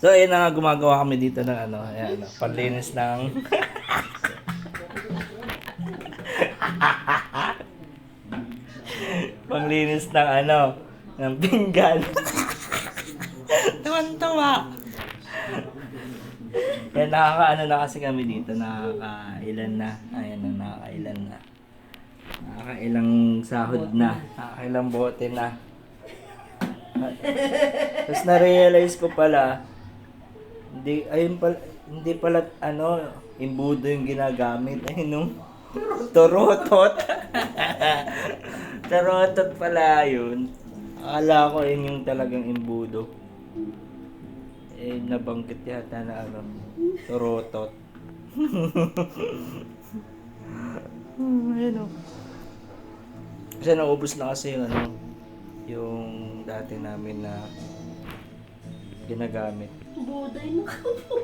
So, ayun na nga, gumagawa kami dito ng ano, ayan, ano, panlinis ng... panglinis ng ano, ng pinggan. Tuwan-tuwa. Yan, nakakaano na kasi kami dito, nakakailan na. Ayan na, nakakailan na. Nakakailang sahod na, nakakailang bote na. Tapos na-realize ko pala, hindi pala ano, imbudo yung ginagamit. Ayun no, torotot. Torotot pala yun. Akala ko yun yung talagang imbudo. Eh, nabanggit yata na ano, torotot. Ayun o. Kasi naubos na kasi yung ano, yung dati namin na ginagamit. Buday na ka po.